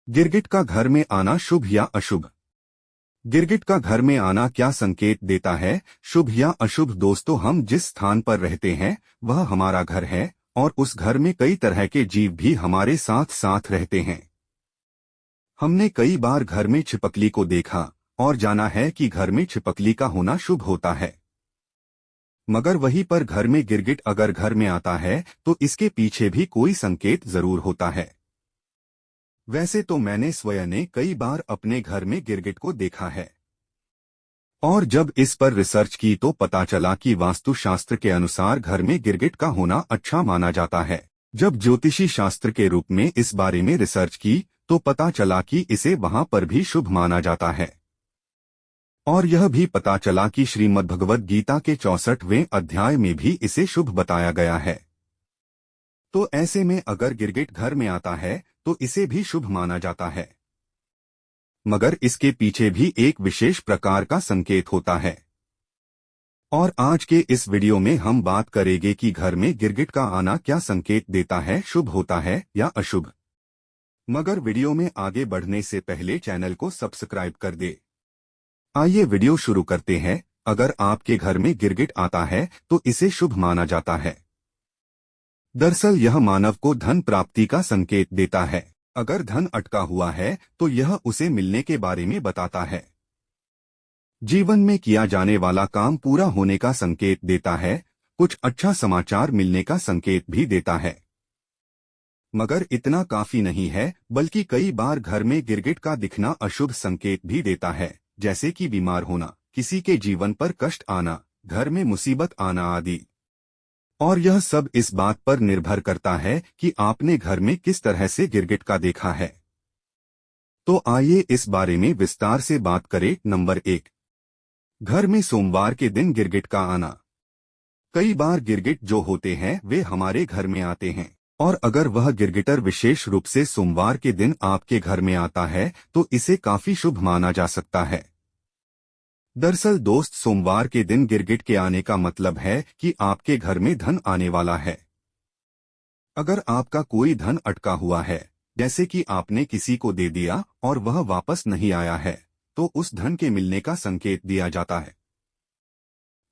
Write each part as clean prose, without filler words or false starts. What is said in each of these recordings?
गिरगिट का घर में आना शुभ या अशुभ। गिरगिट का घर में आना क्या संकेत देता है, शुभ या अशुभ? दोस्तों, हम जिस स्थान पर रहते हैं वह हमारा घर है और उस घर में कई तरह के जीव भी हमारे साथ साथ रहते हैं। हमने कई बार घर में छिपकली को देखा और जाना है कि घर में छिपकली का होना शुभ होता है। मगर वहीं पर घर में गिरगिट अगर घर में आता है तो इसके पीछे भी कोई संकेत जरूर होता है। वैसे तो मैंने स्वयं ने कई बार अपने घर में गिरगिट को देखा है और जब इस पर रिसर्च की तो पता चला कि वास्तुशास्त्र के अनुसार घर में गिरगिट का होना अच्छा माना जाता है। जब ज्योतिषी शास्त्र के रूप में इस बारे में रिसर्च की तो पता चला कि इसे वहां पर भी शुभ माना जाता है और यह भी पता चला कि श्रीमद्भगवद गीता के 64वें अध्याय में भी इसे शुभ बताया गया है। तो ऐसे में अगर गिरगिट घर में आता है तो इसे भी शुभ माना जाता है, मगर इसके पीछे भी एक विशेष प्रकार का संकेत होता है। और आज के इस वीडियो में हम बात करेंगे कि घर में गिरगिट का आना क्या संकेत देता है, शुभ होता है या अशुभ। मगर वीडियो में आगे बढ़ने से पहले चैनल को सब्सक्राइब कर दे। आइए वीडियो शुरू करते हैं। अगर आपके घर में गिरगिट आता है तो इसे शुभ माना जाता है। दरअसल यह मानव को धन प्राप्ति का संकेत देता है। अगर धन अटका हुआ है तो यह उसे मिलने के बारे में बताता है। जीवन में किया जाने वाला काम पूरा होने का संकेत देता है। कुछ अच्छा समाचार मिलने का संकेत भी देता है। मगर इतना काफी नहीं है, बल्कि कई बार घर में गिरगिट का दिखना अशुभ संकेत भी देता है, जैसे कि बीमार होना, किसी के जीवन पर कष्ट आना, घर में मुसीबत आना आदि। और यह सब इस बात पर निर्भर करता है कि आपने घर में किस तरह से गिरगिट का देखा है। तो आइए इस बारे में विस्तार से बात करें। नंबर 1, घर में सोमवार के दिन गिरगिट का आना। कई बार गिरगिट जो होते हैं वे हमारे घर में आते हैं और अगर वह गिरगिटर विशेष रूप से सोमवार के दिन आपके घर में आता है तो इसे काफी शुभ माना जा सकता है। दरअसल दोस्त, सोमवार के दिन गिरगिट के आने का मतलब है कि आपके घर में धन आने वाला है। अगर आपका कोई धन अटका हुआ है, जैसे कि आपने किसी को दे दिया और वह वापस नहीं आया है, तो उस धन के मिलने का संकेत दिया जाता है।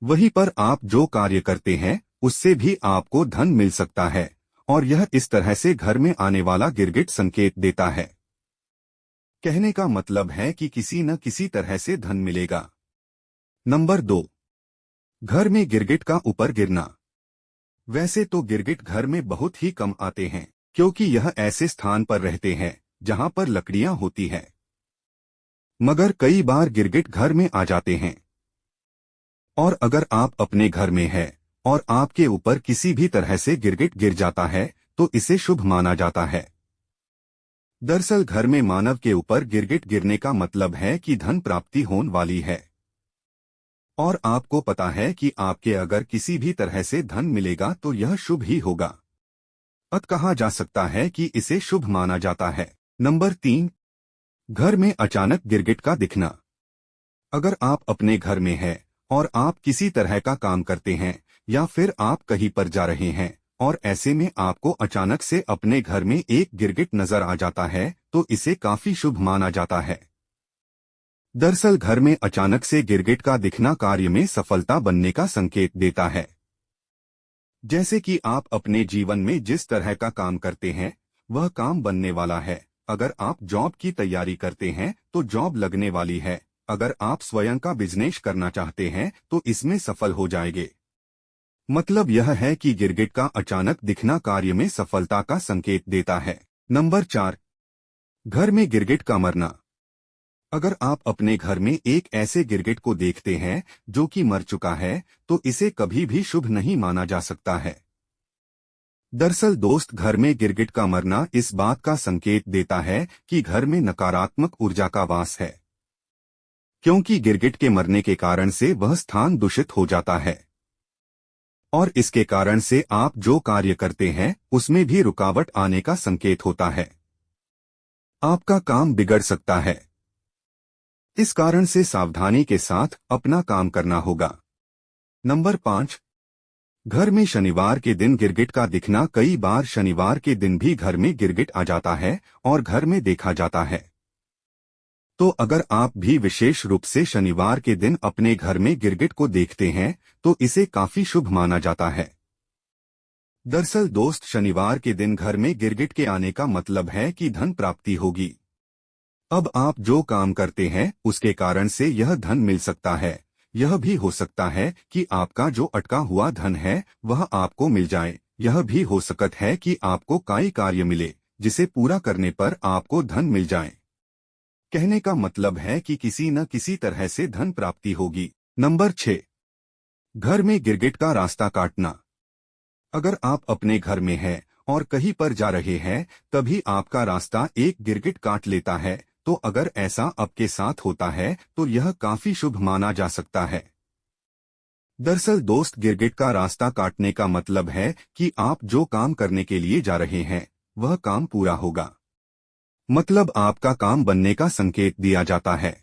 वहीं पर आप जो कार्य करते हैं उससे भी आपको धन मिल सकता है और यह इस तरह से घर में आने वाला गिरगिट संकेत देता है। कहने का मतलब है कि किसी न किसी तरह से धन मिलेगा। नंबर 2, घर में गिरगिट का ऊपर गिरना। वैसे तो गिरगिट घर में बहुत ही कम आते हैं, क्योंकि यह ऐसे स्थान पर रहते हैं जहां पर लकड़ियां होती हैं। मगर कई बार गिरगिट घर में आ जाते हैं और अगर आप अपने घर में हैं और आपके ऊपर किसी भी तरह से गिरगिट गिर जाता है तो इसे शुभ माना जाता है। दरअसल घर में मानव के ऊपर गिरगिट गिरने का मतलब है कि धन प्राप्ति होने वाली है और आपको पता है कि आपके अगर किसी भी तरह से धन मिलेगा तो यह शुभ ही होगा। अत कहा जा सकता है कि इसे शुभ माना जाता है। नंबर 3, घर में अचानक गिरगिट का दिखना। अगर आप अपने घर में हैं और आप किसी तरह का काम करते हैं या फिर आप कहीं पर जा रहे हैं और ऐसे में आपको अचानक से अपने घर में एक गिरगिट नजर आ जाता है तो इसे काफी शुभ माना जाता है। दरअसल घर में अचानक से गिरगिट का दिखना कार्य में सफलता बनने का संकेत देता है। जैसे कि आप अपने जीवन में जिस तरह का काम करते हैं वह काम बनने वाला है। अगर आप जॉब की तैयारी करते हैं तो जॉब लगने वाली है। अगर आप स्वयं का बिजनेस करना चाहते हैं तो इसमें सफल हो जाएंगे। मतलब यह है कि गिरगिट का अचानक दिखना कार्य में सफलता का संकेत देता है। नंबर 4, घर में गिरगिट का मरना। अगर आप अपने घर में एक ऐसे गिरगिट को देखते हैं जो कि मर चुका है तो इसे कभी भी शुभ नहीं माना जा सकता है। दरअसल दोस्त, घर में गिरगिट का मरना इस बात का संकेत देता है कि घर में नकारात्मक ऊर्जा का वास है, क्योंकि गिरगिट के मरने के कारण से वह स्थान दूषित हो जाता है और इसके कारण से आप जो कार्य करते हैं उसमें भी रुकावट आने का संकेत होता है। आपका काम बिगड़ सकता है। इस कारण से सावधानी के साथ अपना काम करना होगा। नंबर 5, घर में शनिवार के दिन गिरगिट का दिखना। कई बार शनिवार के दिन भी घर में गिरगिट आ जाता है और घर में देखा जाता है। तो अगर आप भी विशेष रूप से शनिवार के दिन अपने घर में गिरगिट को देखते हैं तो इसे काफी शुभ माना जाता है। दरअसल दोस्त, शनिवार के दिन घर में गिरगिट के आने का मतलब है कि धन प्राप्ति होगी। अब आप जो काम करते हैं उसके कारण से यह धन मिल सकता है। यह भी हो सकता है कि आपका जो अटका हुआ धन है वह आपको मिल जाए। यह भी हो सकता है कि आपको कोई कार्य मिले जिसे पूरा करने पर आपको धन मिल जाए। कहने का मतलब है कि किसी न किसी तरह से धन प्राप्ति होगी। नंबर 6, घर में गिरगिट का रास्ता काटना। अगर आप अपने घर में हैं और कहीं पर जा रहे हैं तभी आपका रास्ता एक गिरगिट काट लेता है, तो अगर ऐसा आपके साथ होता है तो यह काफी शुभ माना जा सकता है। दरअसल दोस्त, गिरगिट का रास्ता काटने का मतलब है कि आप जो काम करने के लिए जा रहे हैं वह काम पूरा होगा। मतलब आपका काम बनने का संकेत दिया जाता है।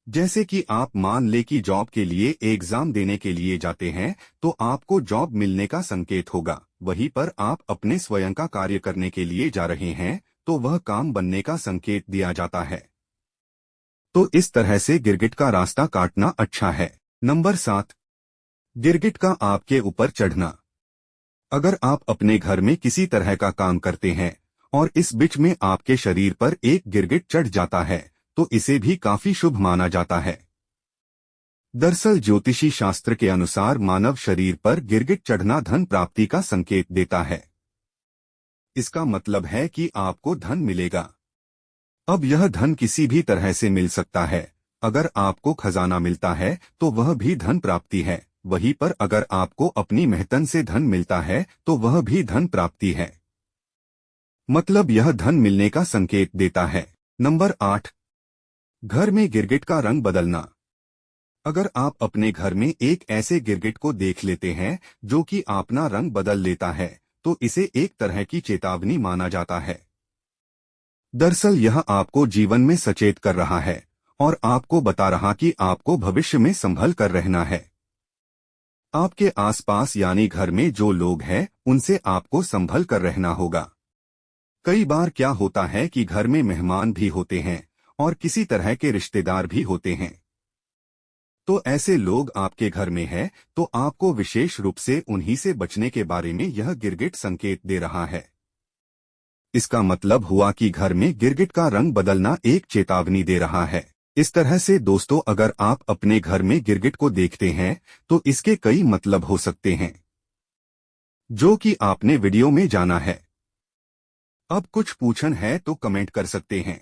जैसे कि आप मान ले कि जॉब के लिए एग्जाम देने के लिए जाते हैं तो आपको जॉब मिलने का संकेत होगा। वहीं पर आप अपने स्वयं का कार्य करने के लिए जा रहे हैं तो वह काम बनने का संकेत दिया जाता है। तो इस तरह से गिरगिट का रास्ता काटना अच्छा है। नंबर 7, गिरगिट का आपके ऊपर चढ़ना। अगर आप अपने घर में किसी तरह का काम करते हैं और इस बीच में आपके शरीर पर एक गिरगिट चढ़ जाता है तो इसे भी काफी शुभ माना जाता है। दरअसल ज्योतिषी शास्त्र के अनुसार मानव शरीर पर गिरगिट चढ़ना धन प्राप्ति का संकेत देता है। इसका मतलब है कि आपको धन मिलेगा। अब यह धन किसी भी तरह से मिल सकता है। अगर आपको खजाना मिलता है तो वह भी धन प्राप्ति है। वहीं पर अगर आपको अपनी मेहनत से धन मिलता है तो वह भी धन प्राप्ति है। मतलब यह धन मिलने का संकेत देता है। नंबर 8, घर में गिरगिट का रंग बदलना। अगर आप अपने घर में एक ऐसे गिरगिट को देख लेते हैं जो कि अपना रंग बदल लेता है तो इसे एक तरह की चेतावनी माना जाता है। दरअसल यह आपको जीवन में सचेत कर रहा है और आपको बता रहा कि आपको भविष्य में संभल कर रहना है। आपके आसपास यानी घर में जो लोग हैं उनसे आपको संभल कर रहना होगा। कई बार क्या होता है कि घर में मेहमान भी होते हैं और किसी तरह के रिश्तेदार भी होते हैं। तो ऐसे लोग आपके घर में हैं तो आपको विशेष रूप से उन्हीं से बचने के बारे में यह गिरगिट संकेत दे रहा है। इसका मतलब हुआ कि घर में गिरगिट का रंग बदलना एक चेतावनी दे रहा है। इस तरह से दोस्तों, अगर आप अपने घर में गिरगिट को देखते हैं तो इसके कई मतलब हो सकते हैं जो कि आपने वीडियो में जाना है। अब कुछ पूछन है तो कमेंट कर सकते हैं।